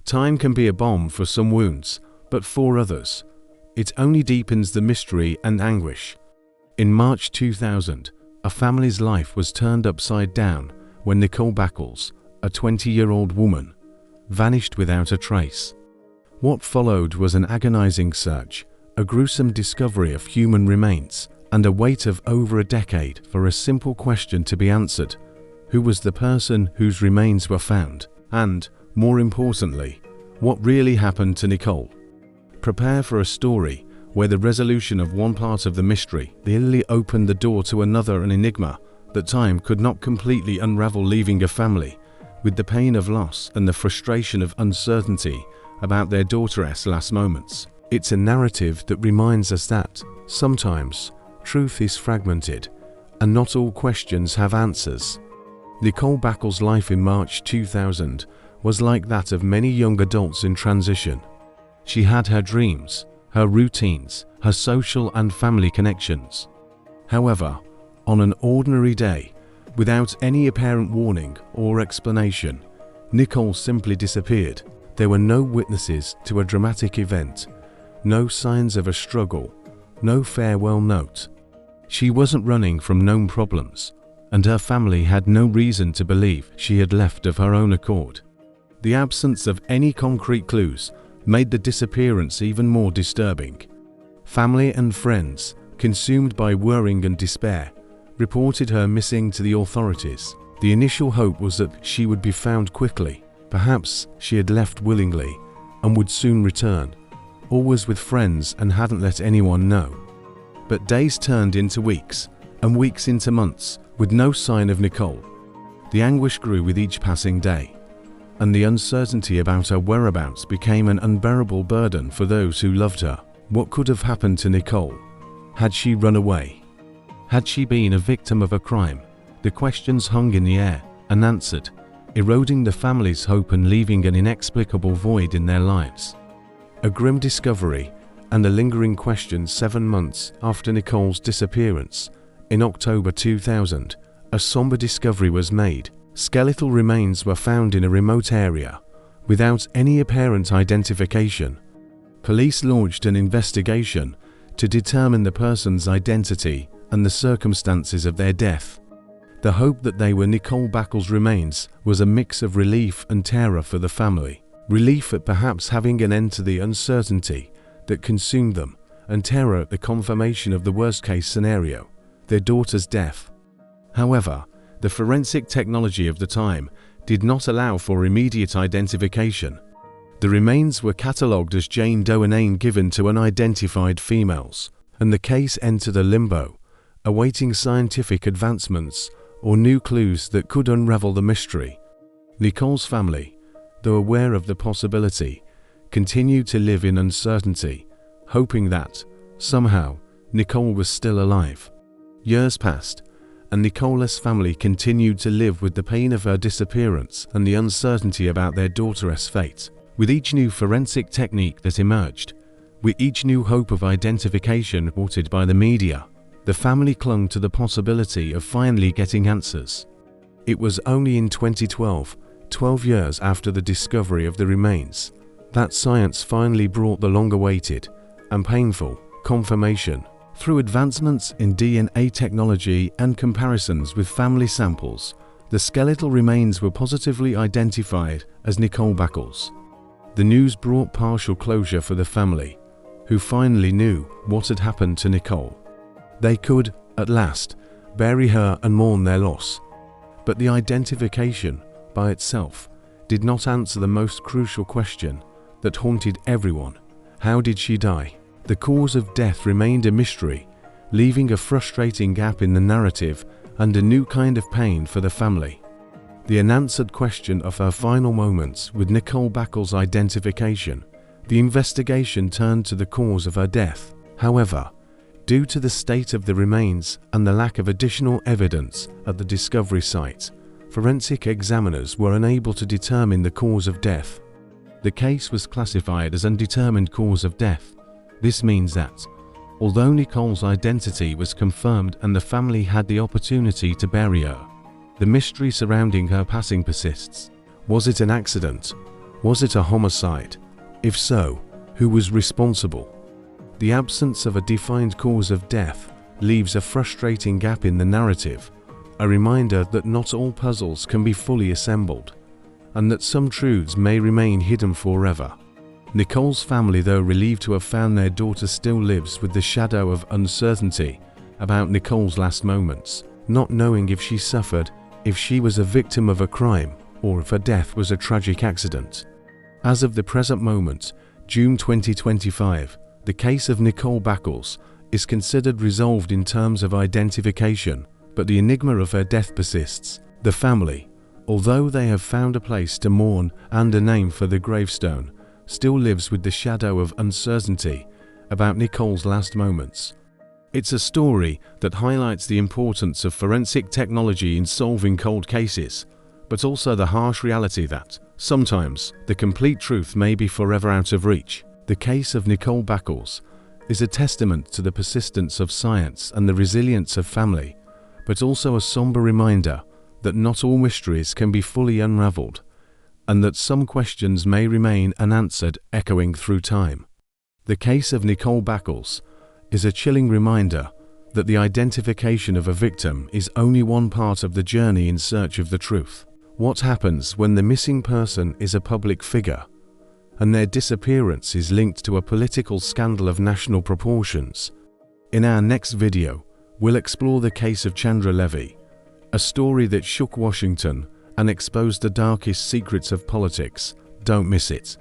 Time can be a balm for some wounds, but for others, it only deepens the mystery and anguish. In March 2000, a family's life was turned upside down when Nikole Bakoles, a 20-year-old woman, vanished without a trace. What followed was an agonizing search, a gruesome discovery of human remains, and a wait of over a decade for a simple question to be answered: who was the person whose remains were found? And, more importantly, what really happened to Nikole? Prepare for a story where the resolution of one part of the mystery nearly opened the door to another, an enigma that time could not completely unravel, leaving a family with the pain of loss and the frustration of uncertainty about their daughter's last moments. It's a narrative that reminds us that, sometimes, truth is fragmented, and not all questions have answers. Nikole Bakoles' life in March 2000 was like that of many young adults in transition. She had her dreams, her routines, her social and family connections. However, on an ordinary day, without any apparent warning or explanation, Nikole simply disappeared. There were no witnesses to a dramatic event, no signs of a struggle, no farewell note. She wasn't running from known problems, and her family had no reason to believe she had left of her own accord. The absence of any concrete clues made the disappearance even more disturbing. Family and friends, consumed by worrying and despair, reported her missing to the authorities. The initial hope was that she would be found quickly. Perhaps she had left willingly and would soon return, or was with friends and hadn't let anyone know. But days turned into weeks, and weeks into months, with no sign of Nikole. The anguish grew with each passing day, and the uncertainty about her whereabouts became an unbearable burden for those who loved her. What could have happened to Nikole? Had she run away? Had she been a victim of a crime? The questions hung in the air, unanswered, eroding the family's hope and leaving an inexplicable void in their lives. A grim discovery and a lingering question 7 months after Nikole's disappearance. In October 2000, a somber discovery was made. Skeletal remains were found in a remote area, without any apparent identification. Police launched an investigation to determine the person's identity and the circumstances of their death. The hope that they were Nikole Bakoles' remains was a mix of relief and terror for the family. Relief at perhaps having an end to the uncertainty that consumed them, and terror at the confirmation of the worst-case scenario, their daughter's death. However, the forensic technology of the time did not allow for immediate identification. The remains were catalogued as Jane Doe, a name given to unidentified females, and the case entered a limbo, awaiting scientific advancements or new clues that could unravel the mystery. Nikole's family, though aware of the possibility, continued to live in uncertainty, hoping that, somehow, Nikole was still alive. Years passed, and Nikole's family continued to live with the pain of her disappearance and the uncertainty about their daughter's fate. With each new forensic technique that emerged, with each new hope of identification reported by the media, the family clung to the possibility of finally getting answers. It was only in 2012, 12 years after the discovery of the remains, that science finally brought the long-awaited and painful confirmation. Through advancements in DNA technology and comparisons with family samples, the skeletal remains were positively identified as Nikole Bakoles. The news brought partial closure for the family, who finally knew what had happened to Nikole. They could, at last, bury her and mourn their loss. But the identification, by itself, did not answer the most crucial question that haunted everyone: how did she die? The cause of death remained a mystery, leaving a frustrating gap in the narrative and a new kind of pain for the family. The unanswered question of her final moments. With Nikole Bakoles' identification, the investigation turned to the cause of her death. However, due to the state of the remains and the lack of additional evidence at the discovery site, forensic examiners were unable to determine the cause of death. The case was classified as undetermined cause of death. This means that, although Nikole's identity was confirmed and the family had the opportunity to bury her, the mystery surrounding her passing persists. Was it an accident, Was it a homicide? If so, who was responsible? The absence of a defined cause of death leaves a frustrating gap in the narrative, a reminder that not all puzzles can be fully assembled, and that some truths may remain hidden forever. Nikole's family, though relieved to have found their daughter, still lives with the shadow of uncertainty about Nikole's last moments, not knowing if she suffered, if she was a victim of a crime, or if her death was a tragic accident. As of the present moment, June 2025, the case of Nikole Bakoles is considered resolved in terms of identification, but the enigma of her death persists. The family, although they have found a place to mourn and a name for the gravestone, still lives with the shadow of uncertainty about Nikole's last moments. It's a story that highlights the importance of forensic technology in solving cold cases, but also the harsh reality that, sometimes, the complete truth may be forever out of reach. The case of Nikole Bakoles is a testament to the persistence of science and the resilience of family, but also a somber reminder that not all mysteries can be fully unraveled, and that some questions may remain unanswered, echoing through time. The case of Nikole Bakoles is a chilling reminder that the identification of a victim is only one part of the journey in search of the truth. What happens when the missing person is a public figure, and their disappearance is linked to a political scandal of national proportions? In our next video, we'll explore the case of Chandra Levy, a story that shook Washington and exposed the darkest secrets of politics. Don't miss it.